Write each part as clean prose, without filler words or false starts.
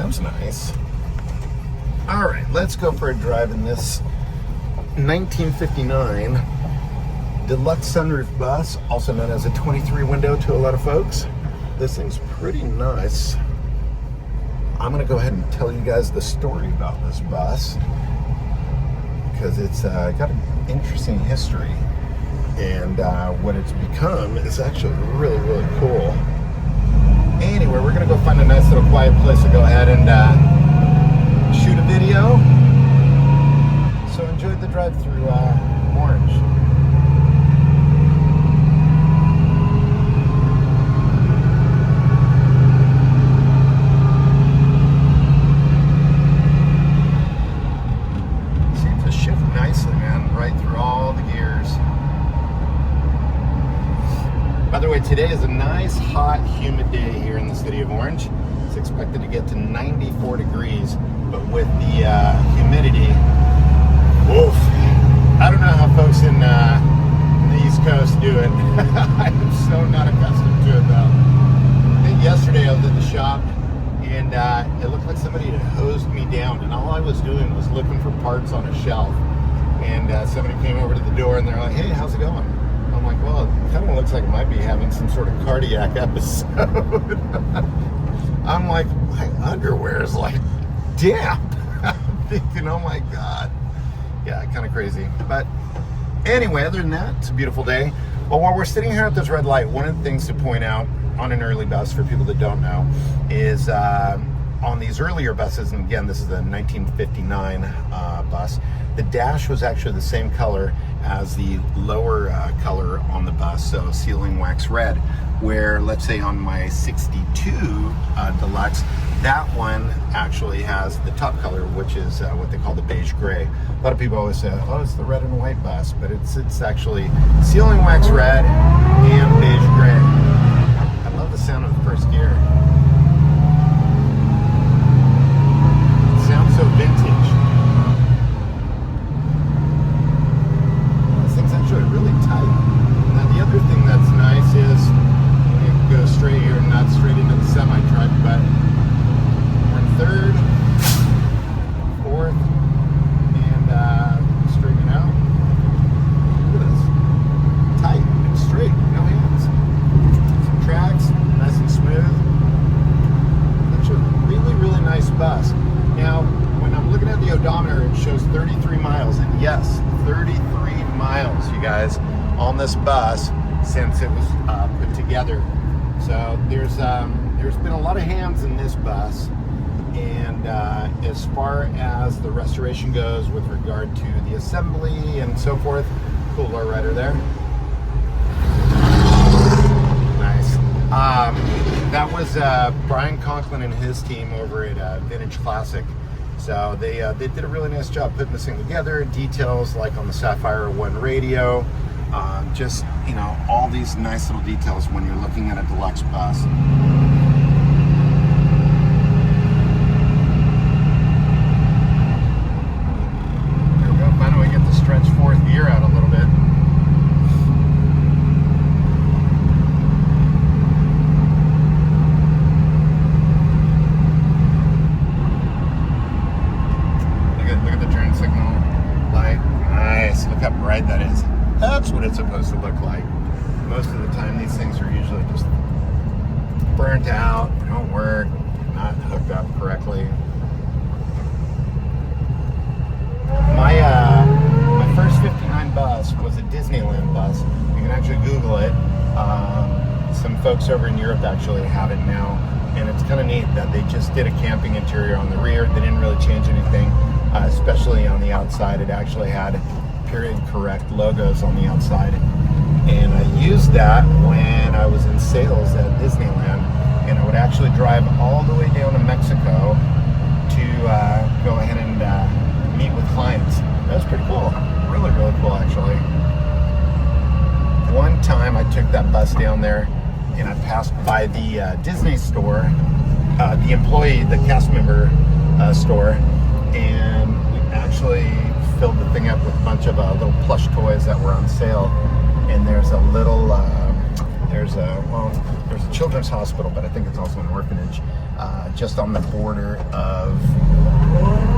That's nice. All right, let's go for a drive in this 1959 Deluxe Sunroof Bus, also known as a 23 window to a lot of folks. This thing's pretty nice. I'm gonna go ahead and tell you guys the story about this bus because it's got an interesting history, and what it's become is actually really, really cool. Anyway, we're gonna go find a nice little quiet place to go ahead and shoot a video. So enjoy the drive through Orange. Seems to shift nicely, man, right through all the gears. By the way, today is a nice, hot, humid day here in the city of Orange. It's expected to get to 94 degrees, but with the humidity, woof. I don't know how folks in the East Coast do it. I am so not accustomed to it, though. I think yesterday I was at the shop, and it looked like somebody had hosed me down, and all I was doing was looking for parts on a shelf. And somebody came over to the door, and they're like, "Hey, how's it going?" I'm like, "Well, it kind of looks like it might be having some sort of cardiac episode." I'm like, my underwear is like damp. I'm thinking, oh my God. Yeah, kind of crazy. But anyway, other than that, it's a beautiful day. Well, while we're sitting here at this red light, one of the things to point out on an early bus for people that don't know is on these earlier buses, and again, this is the 1959 bus, the dash was actually the same color as the lower color on the bus, so sealing wax red, where let's say on my 62 Deluxe, that one actually has the top color, which is what they call the beige gray. A lot of people always say, oh, it's the red and white bus, but it's actually sealing wax red and beige gray. I love the sound of the first gear. It sounds so vintage. This thing's actually really tight. Now the other thing that's nice is you can go straight here and not straight into the semi-truck, but we're in third, fourth, and straighten out. Look at this. Tight and straight, no hands. Some tracks, nice and smooth. That's a really, really nice bus. Now, when I'm looking at the odometer, it shows 33 miles, and yes, 33 miles, you guys, on this bus since it was put together. So there's been a lot of hands in this bus, and as far as the restoration goes with regard to the assembly and so forth, cool lowrider there. Nice. That was Brian Conklin and his team over at Vintage Classic. So they did a really nice job putting this thing together. Details like on the Sapphire 1 radio. Just, you know, all these nice little details when you're looking at a deluxe bus. There we go. Finally get the stretch fourth gear out a little bit. Look at the turn signal light. Nice. Look how bright that is. That's what it's supposed to look like. Most of the time, these things are usually just burnt out, don't work, not hooked up correctly. My first 59 bus was a Disneyland bus. You can actually Google it. Some folks over in Europe actually have it now, and it's kind of neat that they just did a camping interior on the rear. They didn't really change anything, especially on the outside. It actually had period correct logos on the outside, and I used that when I was in sales at Disneyland, and I would actually drive all the way down to Mexico to go ahead and meet with clients. That was pretty cool. Really, really cool, actually. One time I took that bus down there, and I passed by the Disney store, the cast member store, and we actually filled the thing up with a bunch of little plush toys that were on sale. And there's a little there's there's a children's hospital, but I think it's also an orphanage, just on the border of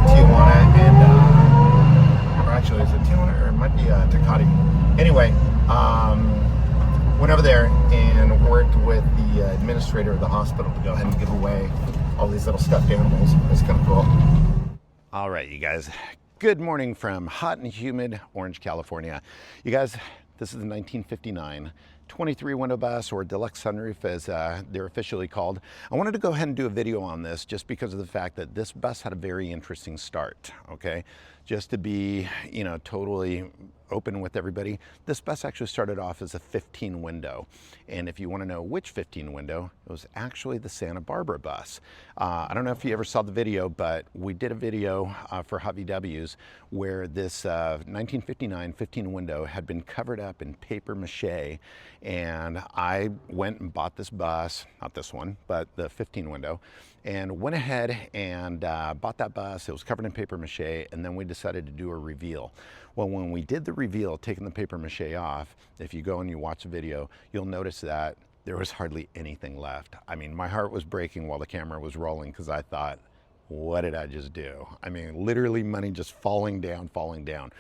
Tijuana and, or actually, is it Tijuana or it might be Tecate? Anyway, went over there and worked with the administrator of the hospital to go ahead and give away all these little stuffed animals. It's kind of cool. All right, you guys. Good morning from hot and humid Orange, California. You guys, this is the 1959 23 window bus, or Deluxe Sunroof as they're officially called. I wanted to go ahead and do a video on this just because of the fact that this bus had a very interesting start, okay? Just to be, you know, totally open with everybody, this bus actually started off as a 15 window. And if you want to know which 15 window, it was actually the Santa Barbara bus. I don't know if you ever saw the video, but we did a video for Hot VWs where this 1959 15 window had been covered up in paper mache. And I went and bought this bus, not this one, but the 15 window, and went ahead and bought that bus. It was covered in paper mache, and then we decided to do a reveal. Well, when we did the reveal, taking the paper mache off, if you go and you watch the video, you'll notice that there was hardly anything left. I mean, my heart was breaking while the camera was rolling because I thought, what did I just do? I mean, literally money just falling down, falling down.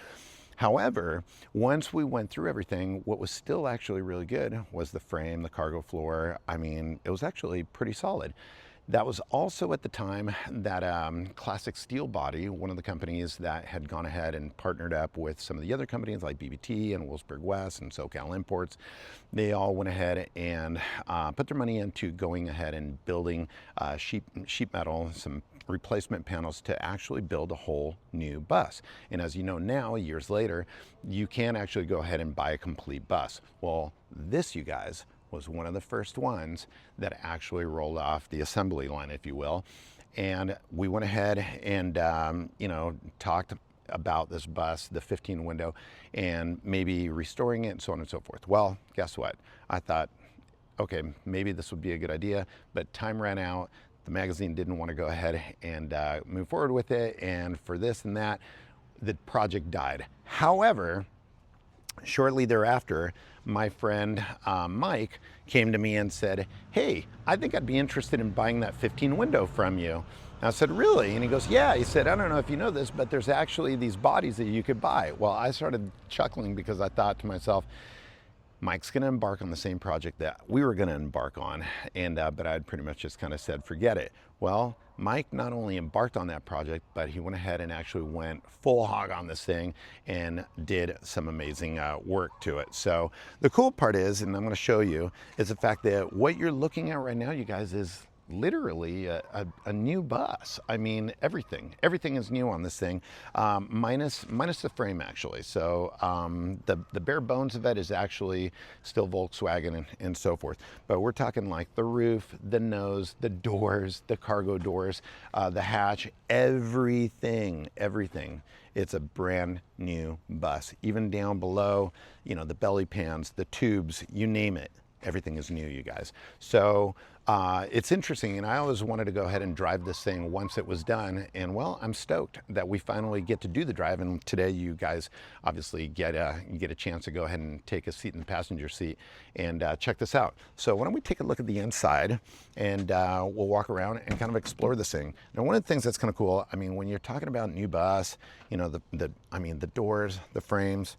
However, once we went through everything, what was still actually really good was the frame, the cargo floor. I mean, it was actually pretty solid. That was also at the time that Classic Steel Body, one of the companies that had gone ahead and partnered up with some of the other companies like BBT and Wolfsburg West and SoCal Imports, they all went ahead and put their money into going ahead and building sheet metal, some replacement panels to actually build a whole new bus. And as you know now, years later, you can actually go ahead and buy a complete bus. Well, this, you guys, was one of the first ones that actually rolled off the assembly line, if you will. And we went ahead and, you know, talked about this bus, the 15 window, and maybe restoring it and so on and so forth. Well, guess what? I thought, okay, maybe this would be a good idea, but time ran out. The magazine didn't want to go ahead and move forward with it. And for this and that, the project died. However, shortly thereafter, my friend Mike came to me and said, hey, I think I'd be interested in buying that 15 window from you. And I said, really? And he goes, yeah. He said, I don't know if you know this, but there's actually these bodies that you could buy. Well, I started chuckling because I thought to myself, Mike's going to embark on the same project that we were going to embark on, and but I'd pretty much just kind of said, forget it. Well, Mike not only embarked on that project, but he went ahead and actually went full hog on this thing and did some amazing work to it. So the cool part is, and I'm going to show you, is the fact that what you're looking at right now, you guys, is literally a new bus. I mean, everything is new on this thing, minus the frame actually. So the bare bones of it is actually still Volkswagen and so forth. But we're talking like the roof, the nose, the doors, the cargo doors, the hatch, everything. It's a brand new bus. Even down below, you know, the belly pans, the tubes, you name it. Everything is new, you guys. So it's interesting, and I always wanted to go ahead and drive this thing once it was done, and well, I'm stoked that we finally get to do the drive, and today you guys obviously get a chance to go ahead and take a seat in the passenger seat and check this out. So why don't we take a look at the inside, and we'll walk around and kind of explore this thing. Now, one of the things that's kind of cool, I mean, when you're talking about new bus, you know, the doors, the frames,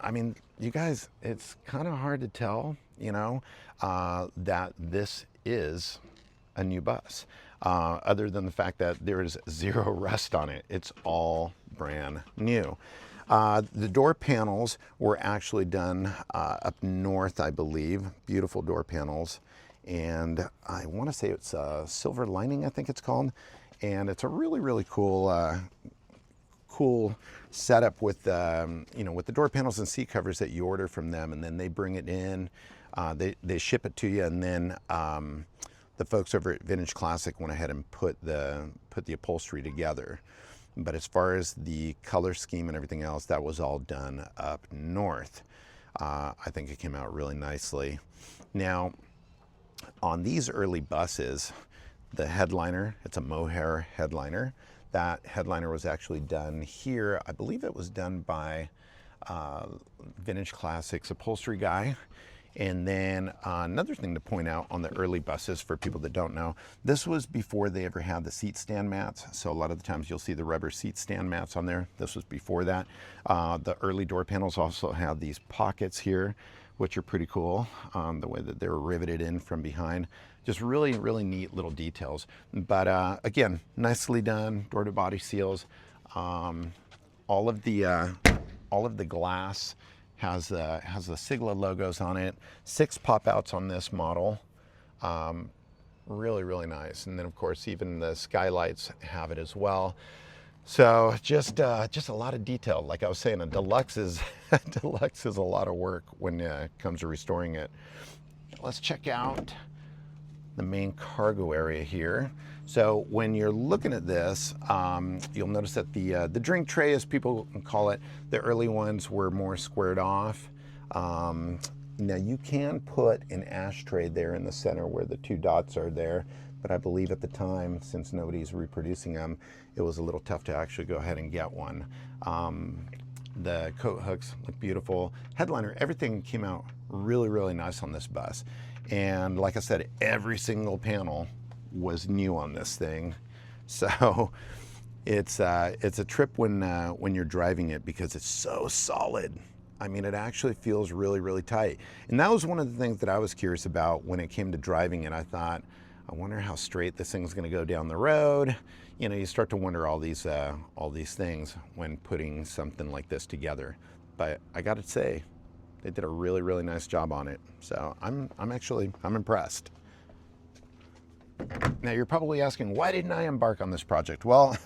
I mean, you guys, it's kind of hard to tell, you know, that this is a new bus, other than the fact that there is zero rust on it. It's all brand new. The door panels were actually done up north, I believe. Beautiful door panels. And I want to say it's a silver lining, I think it's called. And it's a really, really cool cool setup with you know, with the door panels and seat covers that you order from them, and then they bring it in, they ship it to you, and then the folks over at Vintage Classic went ahead and put the upholstery together. But as far as the color scheme and everything else, that was all done up north. I think it came out really nicely. Now, on these early buses, the headliner, it's a mohair headliner. That headliner was actually done here. I believe it was done by Vintage Classics upholstery guy. And then another thing to point out on the early buses for people that don't know, this was before they ever had the seat stand mats. So a lot of the times you'll see the rubber seat stand mats on there. This was before that. The early door panels also have these pockets here, which are pretty cool, the way that they're riveted in from behind. Just really, really neat little details. But again, nicely done, door to body seals. All of the glass has the Sigla logos on it. 6 pop outs on this model. Really, really nice. And then of course, even the skylights have it as well. So just a lot of detail. Like I was saying, a Deluxe is Deluxe is a lot of work when it comes to restoring it. Let's check out the main cargo area here. So when you're looking at this, you'll notice that the drink tray, as people call it, the early ones were more squared off. Now you can put an ashtray there in the center where the 2 dots are there, but I believe at the time, since nobody's reproducing them, it was a little tough to actually go ahead and get one. The coat hooks look beautiful. Headliner, everything came out really, really nice on this bus. And like I said, every single panel was new on this thing. So it's a trip when you're driving it, because it's so solid. I mean, it actually feels really, really tight. And that was one of the things that I was curious about when it came to driving it. I thought, I wonder how straight this thing's gonna go down the road. You know, you start to wonder all these things when putting something like this together. But I gotta say, they did a really, really nice job on it. So I'm impressed. Now you're probably asking, why didn't I embark on this project? Well,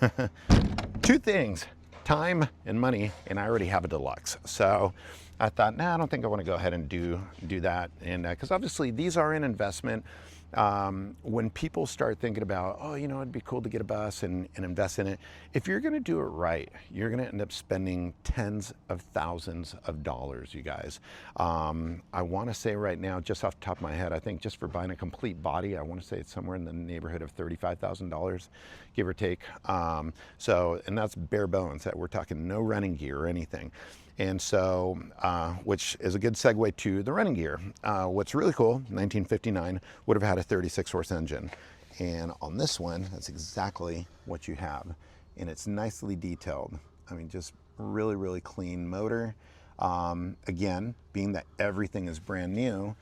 2 things, time and money, and I already have a Deluxe. So I thought, nah, I don't think I want to go ahead and do that. And because obviously these are an investment. When people start thinking about, oh, you know, it'd be cool to get a bus and invest in it, if you're going to do it right, you're going to end up spending tens of thousands of dollars, you guys. I want to say right now, just off the top of my head, I think just for buying a complete body, I want to say it's somewhere in the neighborhood of $35,000, give or take. So, and that's bare bones. That we're talking no running gear or anything. And so, which is a good segue to the running gear. What's really cool, 1959 would have had a 36 horse engine. And on this one, that's exactly what you have. And it's nicely detailed. I mean, just really, really clean motor. Again, being that everything is brand new,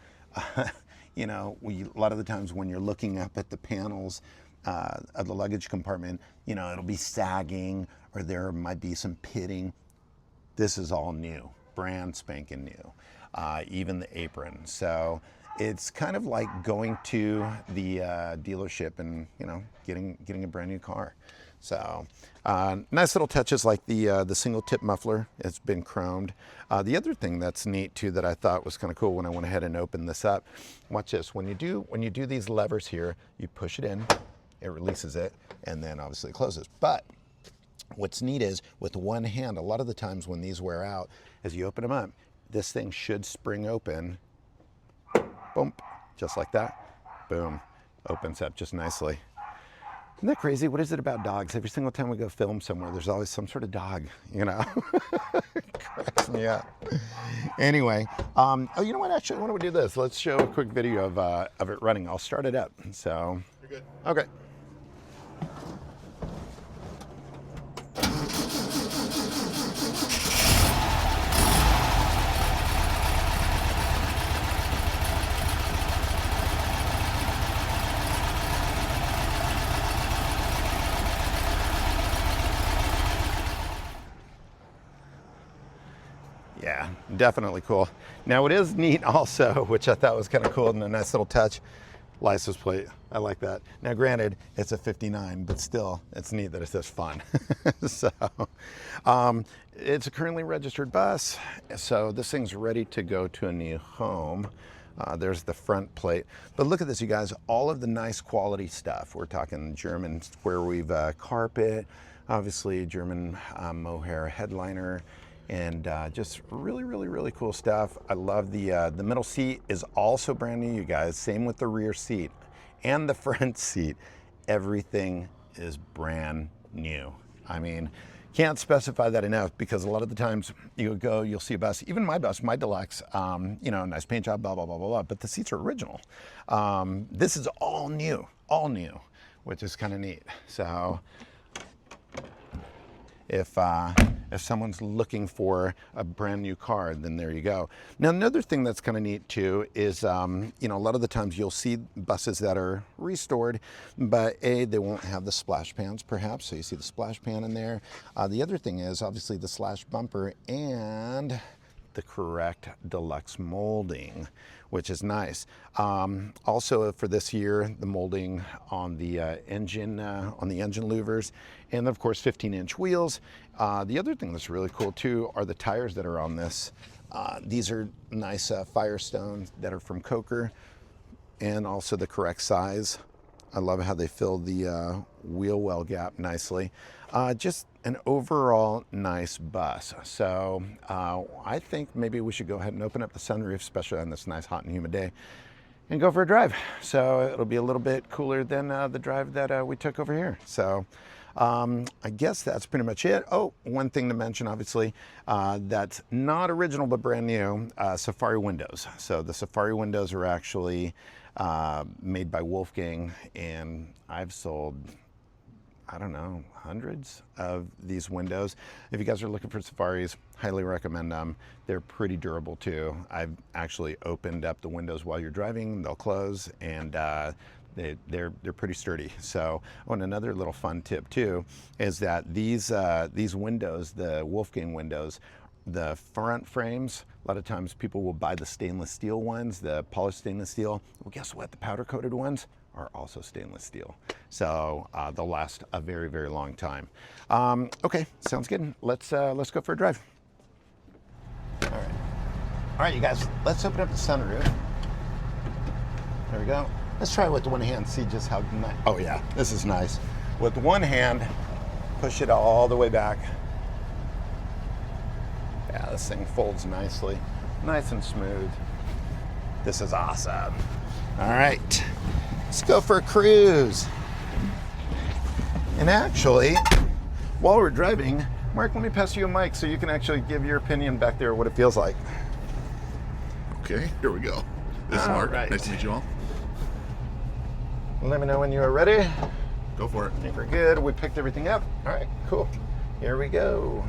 you know, a lot of the times when you're looking up at the panels of the luggage compartment, you know, it'll be sagging or there might be some pitting. This is all new, brand spanking new, even the apron. So it's kind of like going to the dealership and, you know, getting a brand new car. So nice little touches like the single tip muffler. It's been chromed. The other thing that's neat too that I thought was kind of cool when I went ahead and opened this up. Watch this. When you do these levers here, you push it in, it releases it, and then obviously it closes. But what's neat is with one hand, a lot of the times when these wear out, as you open them up, this thing should spring open, boom, just like that, boom, opens up just nicely. Isn't that crazy? What is it about dogs? Every single time we go film somewhere, there's always some sort of dog, you know? Cracks me up. Anyway, oh, you know what? Actually, why don't we do this? Let's show a quick video of it running. I'll start it up. So, you're good. Okay. Yeah, definitely cool. Now it is neat also, which I thought was kind of cool and a nice little touch, license plate. I like that. Now granted, it's a 59, but still, it's neat that it says fun. So, it's a currently registered bus. So this thing's ready to go to a new home. There's the front plate. But look at this, you guys, all of the nice quality stuff. We're talking German square weave carpet, obviously German mohair headliner, and just really, really, really cool stuff. I love the middle seat is also brand new, you guys. Same with the rear seat and the front seat. Everything is brand new. I mean, Can't specify that enough, because a lot of the times you'll see a bus, even my bus, my Deluxe, nice paint job, blah, blah, blah, blah, blah, but the seats are original. This is all new, which is kind of neat. So if someone's looking for a brand new car, then there you go. Now, another thing that's kind of neat too is, a lot of the times you'll see buses that are restored, but they won't have the splash pans perhaps. So you see the splash pan in there. The other thing is obviously the slash bumper and the correct deluxe molding, which is nice. Also for this year, the molding on the engine louvers, and of course 15-inch wheels. The other thing that's really cool too are the tires that are on this. These are nice Firestones that are from Coker, and also the correct size. I love how they fill the wheel well gap nicely. Just an overall nice bus. So I think maybe we should go ahead and open up the sunroof, especially on this nice hot and humid day, and go for a drive. So it'll be a little bit cooler than the drive that we took over here. So I guess that's pretty much it. Oh, one thing to mention, obviously, that's not original but brand new, Safari windows. So the Safari windows are actually made by Wolfgang, and I've sold, I don't know, hundreds of these windows. If you guys are looking for Safaris, highly recommend them. They're pretty durable too. I've actually opened up the windows while you're driving, they'll close, and they're pretty sturdy. So, and another little fun tip too is that these windows, the Wolfgang windows, the front frames, a lot of times people will buy the stainless steel ones, the polished stainless steel. Well, guess what? The powder coated ones are also stainless steel. So they'll last a very, very long time. Okay, sounds good. Let's go for a drive. All right, you guys, let's open up the sunroof. There we go. Let's try it with one hand, see just how nice. Oh yeah, this is nice. With one hand, push it all the way back. Yeah, this thing folds nicely, nice and smooth. This is awesome. All right, let's go for a cruise. And actually, while we're driving, Mark, let me pass you a mic so you can actually give your opinion back there, what it feels like. Okay, here we go. This is Mark. Right. Nice to meet you all. Let me know when you are ready. Go for it. I think we're good. We picked everything up. All right, cool. Here we go.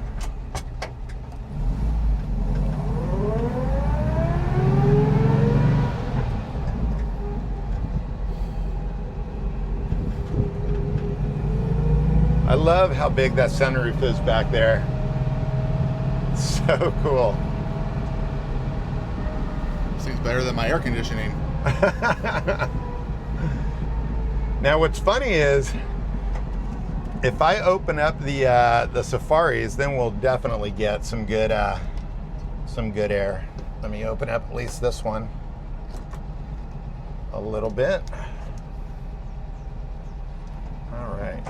I love how big that sunroof is back there. So cool. Seems better than my air conditioning. Now what's funny is, if I open up the Safaris, then we'll definitely get some good air. Let me open up at least this one a little bit. All right.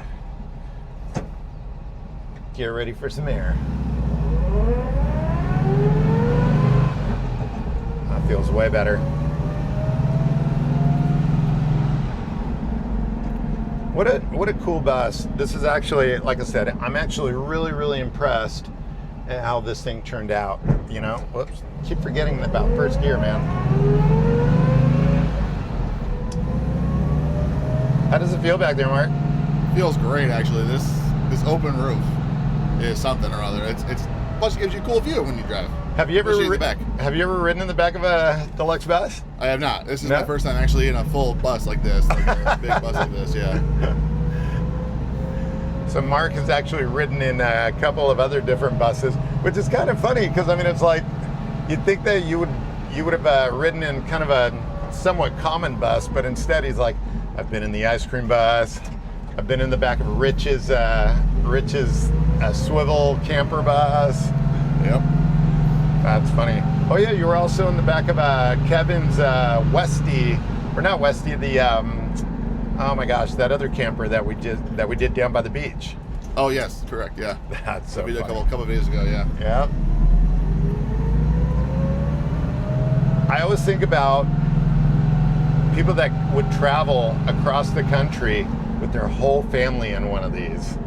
Get ready for some air. That feels way better. What a cool bus. This is actually, like I said, I'm actually really, really impressed at how this thing turned out. You know, whoops, keep forgetting about first gear, man. How does it feel back there, Mark? Feels great, actually. This open roof is something or other. It's plus it gives you a cool view when you drive. Have you ever Have you ever ridden in the back of a Deluxe bus? I have not. This is my first time actually in a full bus like this, like a big bus like this. Yeah. So Mark has actually ridden in a couple of other different buses, which is kind of funny because I mean it's like you'd think that you would have ridden in kind of a somewhat common bus, but instead he's like, I've been in the ice cream bus, I've been in the back of Rich's swivel camper bus. Yep. That's funny. Oh yeah, you were also in the back of Kevin's Westie, or not Westie, the oh my gosh, that other camper that we did down by the beach. Oh yes, correct. Yeah. That's so we did funny. a couple of days ago. Yeah. Yeah. I always think about people that would travel across the country with their whole family in one of these.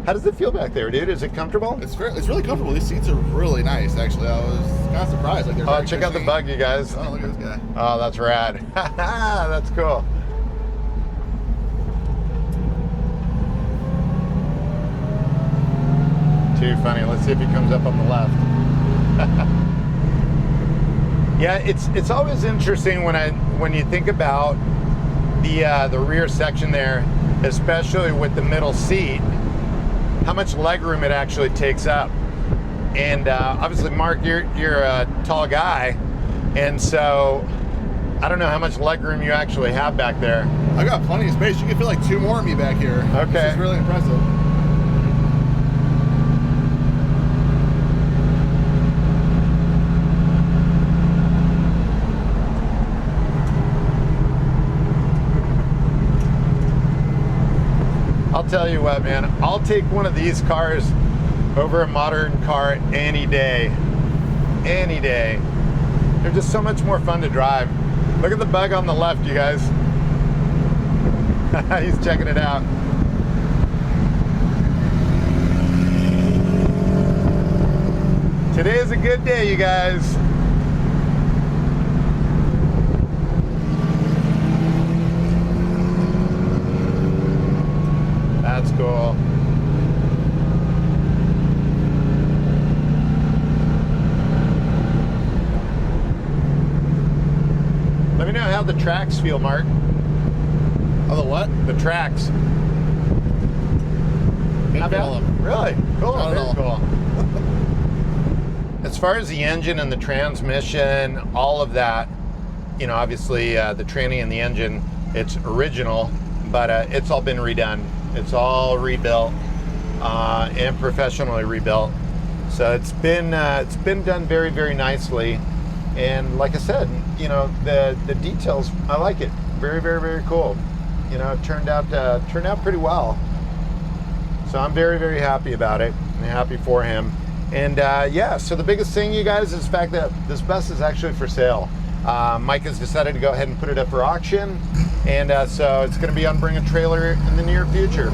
How does it feel back there, dude? Is it comfortable? It's really comfortable. These seats are really nice, actually. I was kind of surprised. Like, Oh, check out the bug, you guys. Oh, look at this guy. Oh, that's rad. That's cool. Too funny. Let's see if he comes up on the left. Yeah, it's always interesting when you think about the rear section there, especially with the middle seat, how much legroom it actually takes up. And obviously, Mark, you're a tall guy, and so I don't know how much legroom you actually have back there. I got plenty of space. You can fit like 2 more of me back here. Okay. This is really impressive. I'll tell you what, man, I'll take one of these cars over a modern car any day. Any day. They're just so much more fun to drive. Look at the bug on the left, you guys. He's checking it out. Today is a good day, you guys. That's cool. Let me know how the tracks feel, Mark. Oh, the what? The tracks. Can't feel them. Really? Cool. Not at Very all. cool. As far as the engine and the transmission, all of that, you know, obviously the tranny and the engine, it's original, but it's all been redone. It's all rebuilt and professionally rebuilt. So it's been done very, very nicely. And like I said, you know, the details, I like it. Very, very, very cool. You know, it turned out pretty well. So I'm very, very happy about it. I'm happy for him. And yeah, so the biggest thing, you guys, is the fact that this bus is actually for sale. Mike has decided to go ahead and put it up for auction. And so it's going to be on Bring a Trailer in the near future.